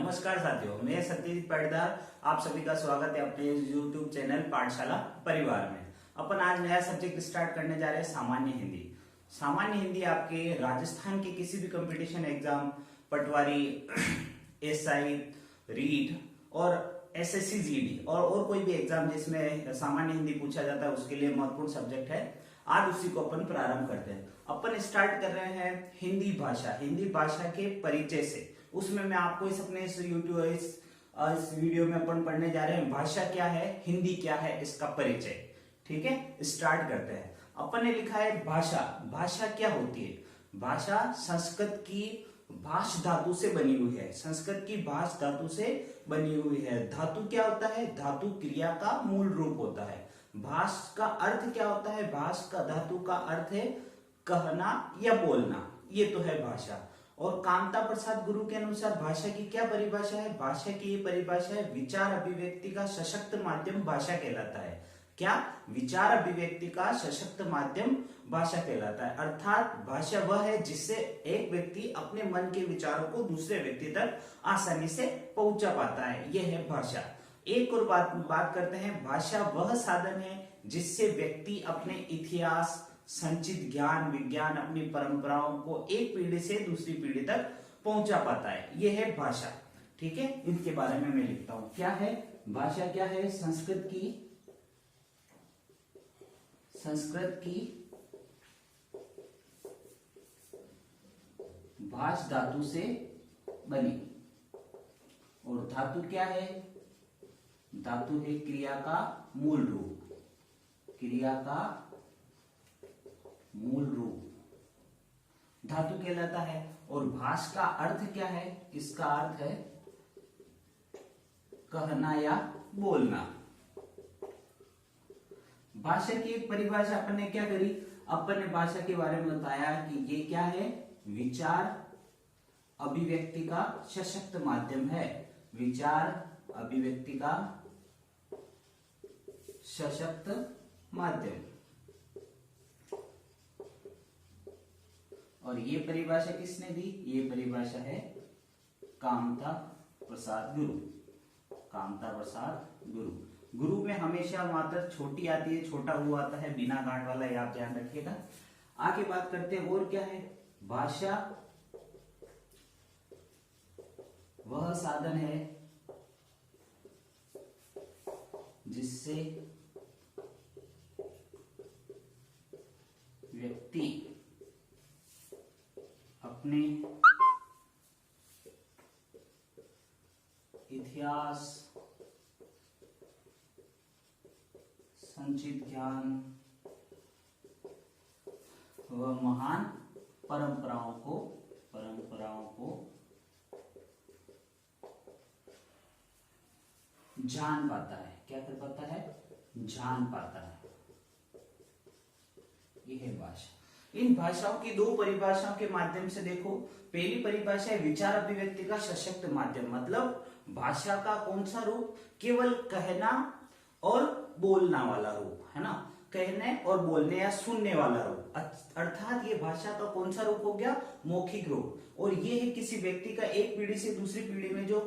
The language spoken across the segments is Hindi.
नमस्कार साथियों, मैं सत्यजीत पाटीदार आप सभी का स्वागत है अपने YouTube चैनल पाठशाला परिवार में। अपन आज नया सब्जेक्ट स्टार्ट करने जा रहे हैं सामान्य हिंदी। सामान्य हिंदी आपके राजस्थान के किसी भी कंपटीशन एग्जाम, पटवारी, एसआई, रीड और एसएससी जीडी और कोई भी एग्जाम जिसमें सामान्य हिंदी पूछा जाता है उसके लिए महत्वपूर्ण सब्जेक्ट है। आज उसी को अपन प्रारंभ करते हैं। अपन स्टार्ट कर रहे हैं हिंदी भाषा के परिचय से। उसमें मैं आपको इस वीडियो में अपन पढ़ने जा रहे हैं भाषा क्या है, हिंदी क्या है, इसका परिचय। ठीक है, स्टार्ट करते हैं। अपन ने लिखा है भाषा क्या होती है? भाषा संस्कृत की भाष धातु से बनी हुई है। संस्कृत की भाष धातु से बनी हुई है। धातु क्या होता है? धातु क्रिया का मूल रूप होता है। भाष का अर्थ क्या होता है? भाष का धातु का अर्थ है कहना या बोलना, ये तो है भाषा। और कामता प्रसाद गुरु के अनुसार भाषा की क्या परिभाषा है? भाषा की ये परिभाषा है विचार अभिव्यक्ति का सशक्त माध्यम भाषा कहलाता है। क्या? विचार अभिव्यक्ति का सशक्त माध्यम भाषा कहलाता है। अर्थात भाषा वह है जिससे एक व्यक्ति अपने मन के विचारों को दूसरे व्यक्ति तक आसानी से पहुंचा पाता है, यह है भाषा। एक और बात करते हैं, भाषा वह साधन है जिससे व्यक्ति अपने इतिहास, संचित ज्ञान, विज्ञान, अपनी परंपराओं को एक पीढ़ी से दूसरी पीढ़ी तक पहुंचा पाता है, यह है भाषा। ठीक है, इनके बारे में मैं लिखता हूं। क्या है भाषा? क्या है? संस्कृत की भाष धातु से बनी। और धातु क्या है? धातु है क्रिया का मूल रूप। क्रिया का मूल रूप धातु कहलाता है। और भाष का अर्थ क्या है? इसका अर्थ है कहना या बोलना। भाषा की एक परिभाषा अपन ने क्या करी? अपन ने भाषा के बारे में बताया कि ये क्या है? विचार अभिव्यक्ति का सशक्त माध्यम है। विचार अभिव्यक्ति का सशक्त माध्यम। और ये परिभाषा किसने दी? ये परिभाषा है कामता प्रसाद गुरु। गुरु में हमेशा मात्रा छोटी आती है, छोटा हुआ आता है, बिना गांठ वाला, ये आप ध्यान रखिएगा। आगे बात करते हैं और क्या है? भाषा वह साधन है जिससे व्यक्ति अपने इतिहास, संचित ज्ञान व महान परंपराओं को जान पाता है। क्या कर पाता है? जान पाता है। यह है भाषा। इन भाषाओं की दो परिभाषाओं के माध्यम से देखो। पहली परिभाषा है विचार अभिव्यक्ति का सशक्त माध्यम, मतलब भाषा का कौन सा रूप? केवल कहना और बोलना वाला रूप, है ना? कहने और बोलने या सुनने वाला रूप। अर्थात ये भाषा का कौन सा रूप हो गया? मौखिक रूप। और ये है किसी व्यक्ति का एक पीढ़ी से दूसरी पीढ़ी में जो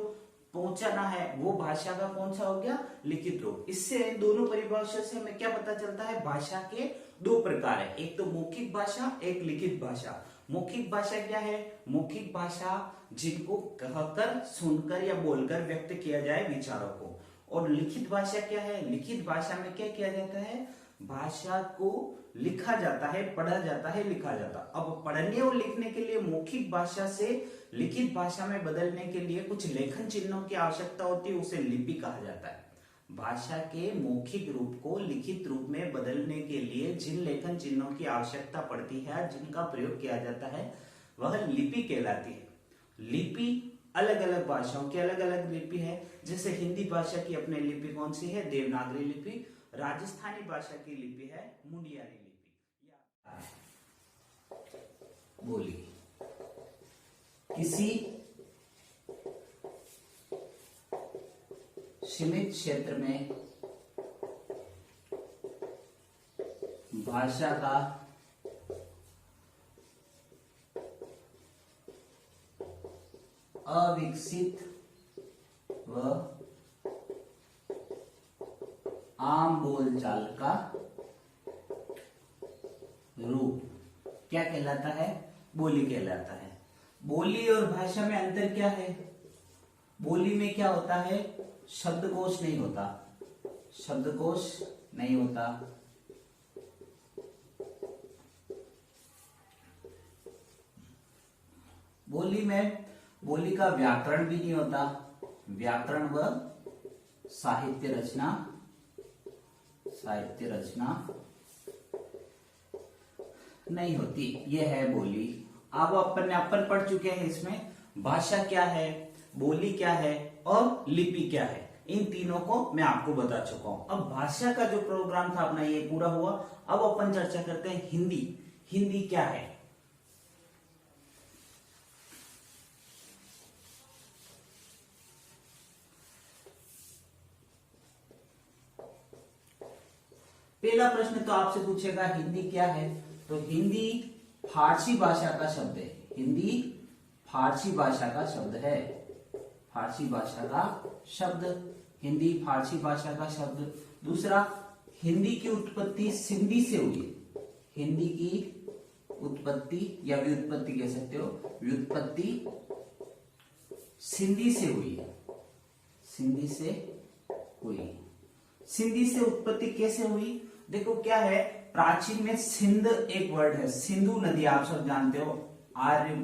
पहुंचाना है, वो भाषा का कौन सा हो गया? लिखित रूप। इससे दोनों परिभाषा से हमें क्या पता चलता है? भाषा के दो प्रकार है, एक तो मौखिक भाषा, एक लिखित भाषा। मौखिक भाषा क्या है? मौखिक भाषा जिनको कहकर, सुनकर या बोलकर व्यक्त किया जाए विचारों को। और लिखित भाषा क्या है? लिखित भाषा में क्या किया जाता है? भाषा को लिखा जाता है, पढ़ा जाता है, लिखा जाता। अब पढ़ने और लिखने के लिए मौखिक भाषा से लिखित भाषा में बदलने के लिए कुछ लेखन चिन्हों की आवश्यकता होती है, उसे लिपि कहा जाता है। भाषा के मौखिक रूप को लिखित रूप में बदलने के लिए जिन लेखन चिन्हों की आवश्यकता पड़ती है, जिनका प्रयोग किया जाता है, वह लिपि कहलाती है। लिपि अलग अलग भाषाओं की अलग अलग लिपि है। जैसे हिंदी भाषा की अपनी लिपि कौन सी है? देवनागरी लिपि। राजस्थानी भाषा की लिपि है मुंडियारी लिपि। बोली किसी सीमित क्षेत्र में भाषा का अविकसित व आम बोलचाल का रूप क्या कहलाता है? बोली कहलाता है। बोली और भाषा में अंतर क्या है? बोली में क्या होता है? शब्दकोश नहीं होता, शब्दकोश नहीं होता। बोली में बोली का व्याकरण भी नहीं होता, व्याकरण व साहित्य रचना नहीं होती, यह है बोली। अब अपन पढ़ चुके हैं इसमें भाषा क्या है, बोली क्या है और लिपि क्या है। इन तीनों को मैं आपको बता चुका हूं। अब भाषा का जो प्रोग्राम था अपना ये पूरा हुआ। अब अपन चर्चा करते हैं हिंदी। हिंदी क्या है? पहला प्रश्न तो आपसे पूछेगा हिंदी क्या है, तो हिंदी फारसी भाषा का शब्द है। हिंदी फारसी भाषा का शब्द है, फारसी भाषा का शब्द, हिंदी फारसी भाषा का शब्द। दूसरा, हिंदी की उत्पत्ति सिंधी से हुई है। हिंदी की उत्पत्ति या व्युत्पत्ति कह सकते हो, व्युत्पत्ति सिंधी से हुई है, सिंधी से हुई। सिंधी से उत्पत्ति कैसे हुई? देखो क्या है, प्राचीन में सिंध एक वर्ड है, सिंधु नदी आप सब जानते हो। आर्य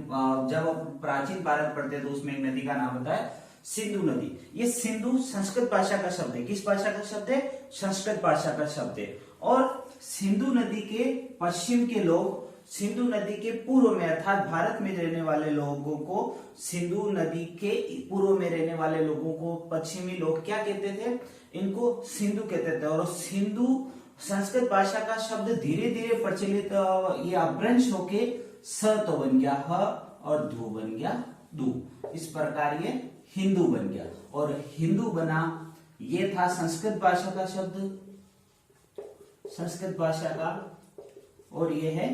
जब प्राचीन भारत पढ़ते तो उसमें एक नदी का नाम होता है सिंधु नदी। ये सिंधु संस्कृत भाषा का शब्द है। किस भाषा का शब्द है? संस्कृत भाषा का शब्द है। और सिंधु नदी के पश्चिम के लोग सिंधु नदी के पूर्व में अर्थात भारत में रहने वाले लोगों को, सिंधु नदी के पूर्व में रहने वाले लोगों को पश्चिमी लोग क्या कहते थे? इनको सिंधु कहते थे। और सिंधु संस्कृत भाषा का शब्द धीरे धीरे प्रचलित ये अपभ्रंश होके स तो बन गया ह और धू बन गया दू। इस प्रकार ये हिंदू बन गया। और हिंदू बना, ये था संस्कृत भाषा का शब्द, संस्कृत भाषा का, और ये है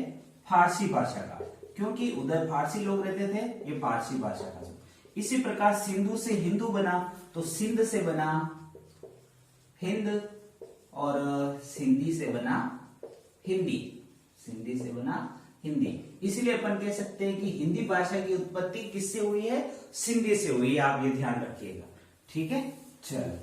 फारसी भाषा का, क्योंकि उधर फारसी लोग रहते थे, ये फारसी भाषा का शब्द। इसी प्रकार सिंधु से हिंदू बना, तो सिंध से बना हिंद और सिंधी से बना हिंदी, सिंधी से बना हिंदी। इसलिए अपन कह सकते हैं कि हिंदी भाषा की उत्पत्ति किससे हुई है? सिंधी से हुई है। आप ये ध्यान रखिएगा, ठीक है। चलो,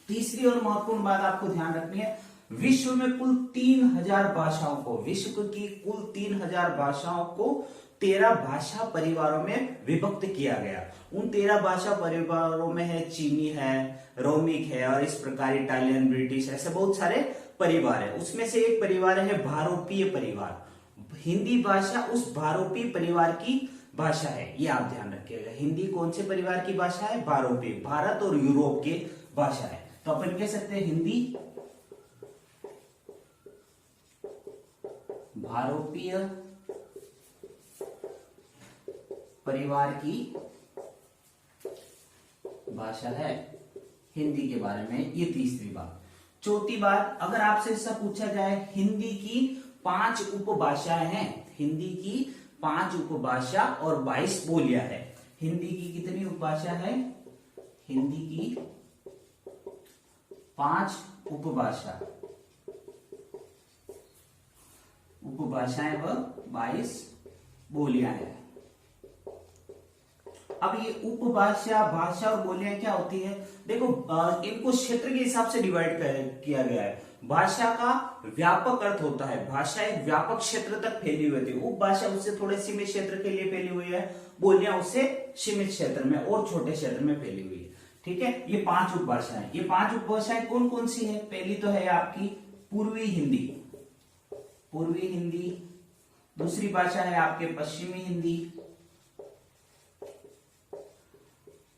तीसरी और महत्वपूर्ण बात आपको ध्यान रखनी है, विश्व में कुल 3000 भाषाओं को, विश्व की कुल 3000 भाषाओं को 13 भाषा परिवारों में विभक्त किया गया। उन 13 भाषा परिवारों में है चीनी है, रोमिक है, और इस प्रकार इटालियन, ब्रिटिश, ऐसे बहुत सारे परिवार है। उसमें से एक परिवार है भारोपीय परिवार। हिंदी भाषा उस भारोपीय परिवार की भाषा है, ये आप ध्यान रखिएगा। हिंदी कौन से परिवार की भाषा है? भारोपीय, भारत और यूरोप की भाषा है। तो अपन कह सकते हैं हिंदी भारोपीय परिवार की भाषा है, हिंदी के बारे में। ये तीसरी बात। चौथी बात, अगर आपसे ऐसा पूछा जाए हिंदी की 5 उपभाषाएं हैं, हिंदी की 5 उपभाषा और 22 बोलियां है। हिंदी की कितनी उपभाषा है? हिंदी की 5 उपभाषाएं व 22 बोलियां हैं। अब ये उपभाषा, भाषा और बोलियां क्या होती है? देखो, इनको क्षेत्र के हिसाब से डिवाइड किया गया है। भाषा का व्यापक अर्थ होता है, भाषा एक व्यापक क्षेत्र तक फैली हुई थी। उपभाषा उससे थोड़े सीमित क्षेत्र के लिए फैली हुई है, बोलियां उससे सीमित क्षेत्र में और छोटे क्षेत्र में फैली हुई है, ठीक है। ये 5 उपभाषाएं, ये 5 उपभाषाएं कौन कौन सी है? पहली तो है आपकी पूर्वी हिंदी, पूर्वी हिंदी। दूसरी भाषा है आपके पश्चिमी हिंदी।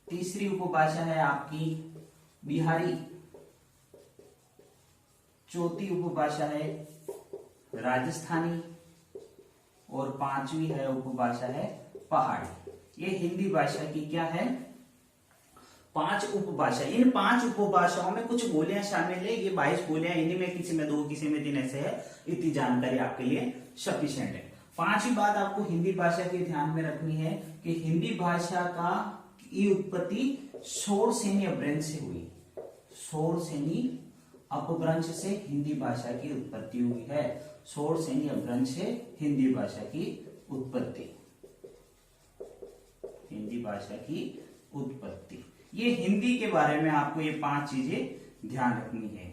तीसरी उपभाषा है आपकी बिहारी। चौथी उपभाषा है राजस्थानी। और 5वीं है उपभाषा है पहाड़ी। ये हिंदी भाषा की क्या है? 5 उपभाषा। इन 5 उपभाषाओं में कुछ बोलियां शामिल है। ये 22 बोलियां, इन्हीं में किसी में 2 किसी में 3 ऐसे है। इतनी जानकारी आपके लिए सफिशिएंट है। 5वीं बात आपको हिंदी भाषा के ध्यान में रखनी है कि हिंदी भाषा का की उत्पत्ति शोरसेनी अपभ्रंश से हुई। शोरसेनी अपभ्रंश से हिंदी भाषा की उत्पत्ति हुई है। शोरसेनी अपभ्रंश से हिंदी भाषा की उत्पत्ति। हिंदी भाषा की उत्पत्ति। ये हिंदी के बारे में आपको ये 5 चीजें ध्यान रखनी है,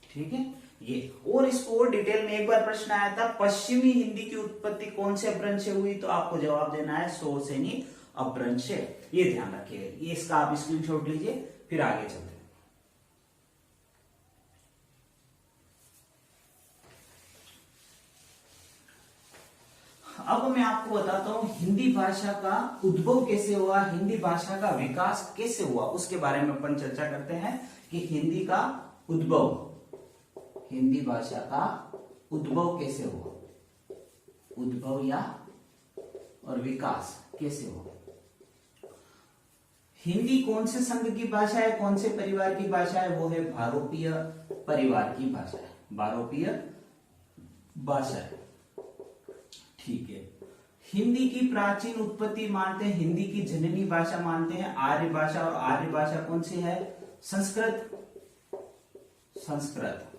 ठीक है। ये और इसको और डिटेल में एक बार प्रश्न आया था, पश्चिमी हिंदी की उत्पत्ति कौन से अपभ्रंश से हुई, तो आपको जवाब देना है शोरसेनी अपभ्रंश से। ये ध्यान रखिएगा, ये इसका आप स्क्रीनशॉट लीजिए, फिर आगे चलते हैं। अब मैं आपको बताता हूं हिंदी भाषा का उद्भव कैसे हुआ, हिंदी भाषा का विकास कैसे हुआ, उसके बारे में अपन चर्चा करते हैं कि हिंदी का उद्भव, हिंदी भाषा का उद्भव कैसे हुआ, उद्भव या और विकास कैसे हुआ। हिंदी कौन से संघ की भाषा है, कौन से परिवार की भाषा है, वो है भारोपीय परिवार की भाषा है, भारोपीय भाषा है, ठीक है। हिंदी की प्राचीन उत्पत्ति मानते हैं, हिंदी की जननी भाषा मानते हैं आर्य भाषा, और आर्य भाषा कौन सी है, संस्कृत, संस्कृत,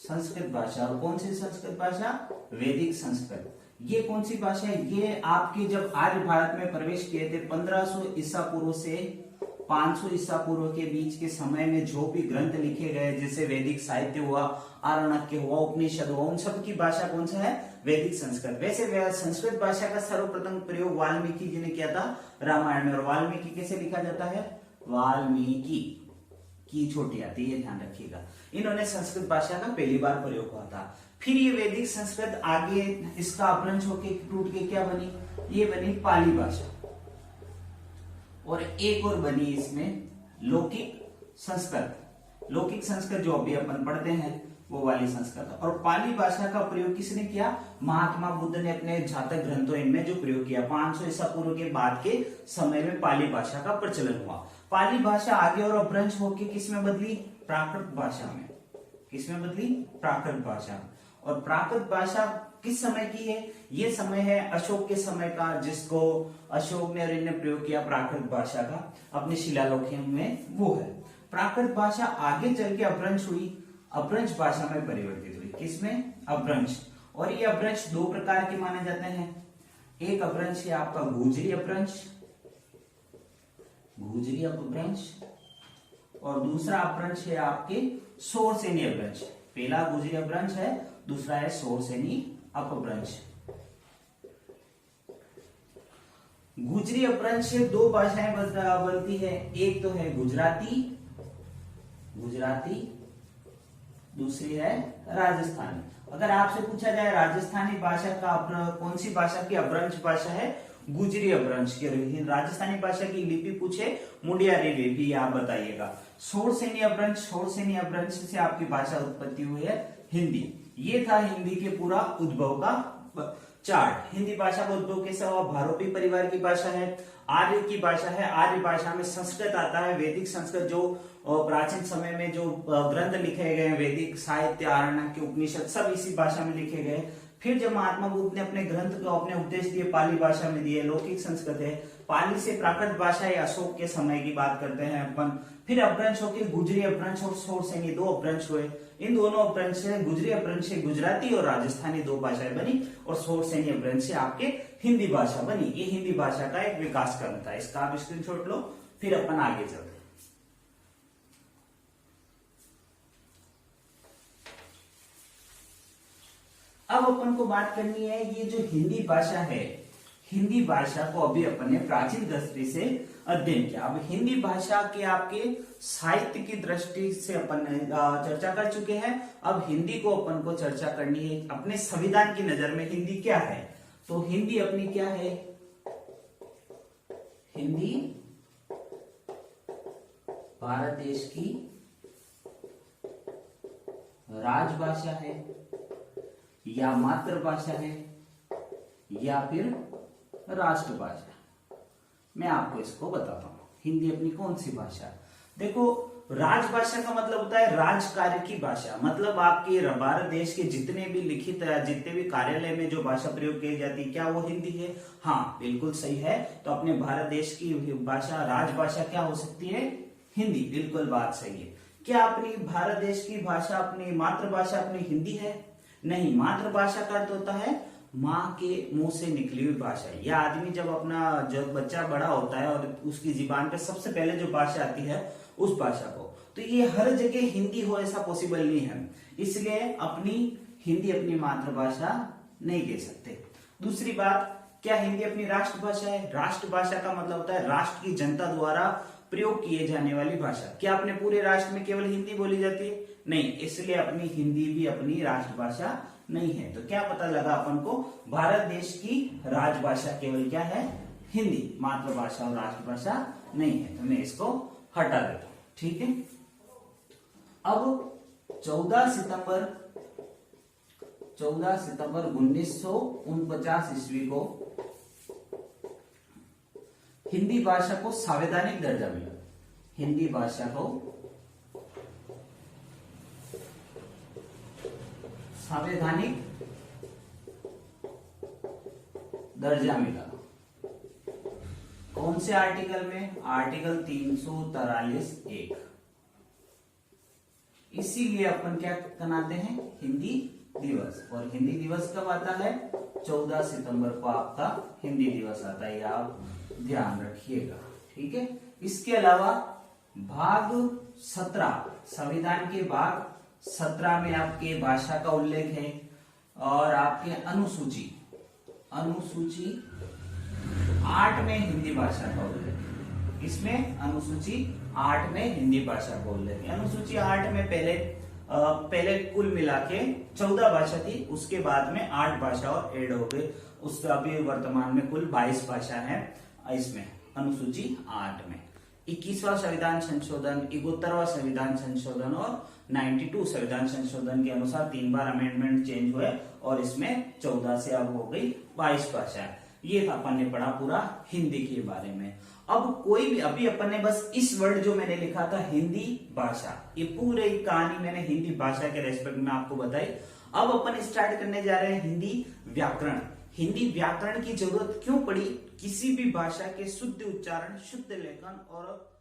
संस्कृत भाषा। और कौन सी संस्कृत भाषा, वैदिक संस्कृत। ये कौन सी भाषा है, ये आपके जब आर्य भारत में प्रवेश किए थे 1500 ईसा पूर्व से 500 ईसा पूर्व के बीच के समय में जो भी ग्रंथ लिखे गए, जैसे वैदिक साहित्य हुआ, आरण्यक हुआ, उपनिषद हुआ, उन सब की भाषा कौन सा है, वैदिक संस्कृत। वैसे संस्कृत भाषा का सर्वप्रथम प्रयोग वाल्मीकि जी ने किया था रामायण में। और वाल्मीकि कैसे लिखा जाता है, वाल्मीकि की छोटी आती है, ये ध्यान रखिएगा। इन्होंने संस्कृत भाषा का पहली बार प्रयोग हुआ था। फिर ये वैदिक संस्कृत आगे इसका अपभ्रंश होके टूट के क्या बनी, ये बनी पाली भाषा, और एक और बनी इसमें लौकिक संस्कृत। लौकिक संस्कृत जो अभी अपन पढ़ते हैं वो वाली संस्कृत। और पाली भाषा का प्रयोग किसने किया, महात्मा बुद्ध ने अपने जातक ग्रंथों इनमें जो प्रयोग किया। 500 ईसा पूर्व के बाद के समय में पाली भाषा का प्रचलन हुआ। पाली भाषा आगे और अपभ्रंश होकर किसमें बदली, प्राकृत भाषा में। किसमें बदली, प्राकृत भाषा। और प्राकृत भाषा किस समय की है, ये समय है अशोक के समय का, जिसको अशोक ने और इन्हें प्रयोग किया प्राकृत भाषा का अपने शिलालेखों में, वो है। प्राकृत भाषा आगे चल के अपभ्रंश हुई, अपभ्रंश भाषा में परिवर्तित हुई। किसमें, अपभ्रंश। और ये अपभ्रंश 2 प्रकार के माने जाते हैं। एक अपभ्रंश है आपका गुजरी अपभ्रंश, गुजरी अपभ्रंश, और दूसरा अपभ्रंश है आपके शोरसेनी अपभ्रंश। पहला गुजरी अपभ्रंश है, दूसरा है शोरसेनी अपभ्रंश। गुजरी अपभ्रंश से 2 भाषाएं बनती है, एक तो है गुजराती, गुजराती, दूसरी है राजस्थानी। अगर आपसे पूछा जाए राजस्थानी भाषा का कौन सी भाषा की अपभ्रंश भाषा है, गुजरी अपभ्रंश की। राजस्थानी भाषा की लिपि पूछे, मुंडियारी लिपि, आप बताइएगा। शोरसेनी अपभ्रंश, शोरसेनी अपभ्रंश से आपकी भाषा उत्पत्ति हुई है हिंदी। ये था हिंदी के पूरा उद्भव का चार्ट। हिंदी भाषा का उद्भव कैसा हुआ, भारोपी परिवार की भाषा है, आर्य की भाषा है। आर्य भाषा में संस्कृत आता है, वैदिक संस्कृत, जो प्राचीन समय में जो ग्रंथ लिखे गए, वैदिक साहित्य, आरण्यक, उपनिषद, सब इसी भाषा में लिखे गए। फिर जब महात्मा बुद्ध ने अपने ग्रंथ को, अपने उपदेश दिए, पाली भाषा में दिए, लौकिक संस्कृत है। पाली से प्राकृत भाषा या अशोक के समय की बात करते हैं अपन। फिर अपभ्रंश होकर गुजरी अपभ्रंश और शोरसेनी 2 अपभ्रंश हुए। इन दोनों अपभ्रंश से, गुजरी अपभ्रंश से गुजराती और राजस्थानी 2 भाषाएं बनी, और शोरसेनी अपभ्रंश से आपके हिंदी भाषा बनी। ये हिंदी भाषा का एक विकास क्रम था। इसका आप स्क्रीनशॉट लो, फिर अपन आगे चलते हैं। अब अपन को बात करनी है, ये जो हिंदी भाषा है, हिंदी भाषा को अभी अपन ने प्राचीन दृष्टि से अध्ययन किया। अब हिंदी भाषा के आपके साहित्य की दृष्टि से अपन ने चर्चा कर चुके हैं। अब हिंदी को अपन को चर्चा करनी है अपने संविधान की नजर में। हिंदी क्या है, तो हिंदी अपनी क्या है, हिंदी भारत देश की राजभाषा है, या मातृभाषा है, या फिर राष्ट्रभाषा। मैं आपको इसको बताता हूं, हिंदी अपनी कौन सी भाषा। देखो, राजभाषा का मतलब होता है राजकार्य की भाषा, मतलब आपके भारत देश के जितने भी लिखित जितने भी कार्यालय में जो भाषा प्रयोग की जाती है क्या वो हिंदी है? हाँ बिल्कुल सही है। तो अपने भारत देश की भाषा राजभाषा क्या हो सकती है? हिंदी। बिल्कुल बात सही है। क्या अपनी भारत देश की भाषा अपनी मातृभाषा अपनी हिंदी है? नहीं, मातृभाषा का अर्थ होता है माँ के मुंह से निकली हुई भाषा। यह आदमी जब बच्चा बड़ा होता है और उसकी जुबान पे सबसे पहले जो भाषा आती है उस भाषा को, तो ये हर जगह हिंदी हो ऐसा पॉसिबल नहीं है, इसलिए हिंदी अपनी मातृभाषा नहीं कह सकते। दूसरी बात, क्या हिंदी अपनी राष्ट्रभाषा है? राष्ट्रभाषा का मतलब होता है राष्ट्र की जनता द्वारा प्रयोग किए जाने वाली भाषा। क्या अपने पूरे राष्ट्र में केवल हिंदी बोली जाती है? नहीं, इसलिए अपनी हिंदी भी अपनी राष्ट्रभाषा नहीं है। तो क्या पता लगा अपन को? भारत देश की राजभाषा केवल क्या है? हिंदी। मातृभाषा और राष्ट्रभाषा नहीं है। तो मैं इसको हटा देता हूं, ठीक है। अब 14 सितंबर 1949 ईस्वी को हिंदी भाषा को संवैधानिक दर्जा मिला। हिंदी भाषा को संवैधानिक दर्जा मिला। कौन से आर्टिकल में? आर्टिकल 343(1). इसीलिए अपन क्या मनाते हैं? हिंदी दिवस। और हिंदी दिवस कब आता है? 14 सितंबर को आपका हिंदी दिवस आता है, आप ध्यान रखिएगा, ठीक है। इसके अलावा भाग 17 संविधान के भाग 17 में आपके भाषा का उल्लेख है और आपके अनुसूची 8 में हिंदी भाषा का उल्लेख है। इसमें अनुसूची 8 में हिंदी भाषा का उल्लेख है। अनुसूची 8 में पहले कुल मिला के 14 भाषा थी, उसके बाद में 8 भाषा और ऐड हो गए। उसका अभी वर्तमान में कुल 22 भाषा है इसमें अनुसूची 8 में। 21वां संविधान संशोधन, 71वां संविधान संशोधन और 92 संविधान संशोधन के अनुसार 3 बार अमेंडमेंट चेंज हुए और इसमें 14 से अब हो गई 22 भाषा। ये अपन ने पढ़ा पूरा हिंदी के बारे में। अब कोई भी अभी अपन ने बस इस वर्ड जो मैंने लिखा था हिंदी भाषा, ये पूरी कहानी मैंने हिंदी भाषा के रेस्पेक्ट में आपको बताई। अब अपन स्टार्ट करने जा रहे हैं हिंदी व्याकरण। हिंदी व्याकरण की जरूरत क्यों पड़ी? किसी भी भाषा के शुद्ध उच्चारण, शुद्ध लेखन और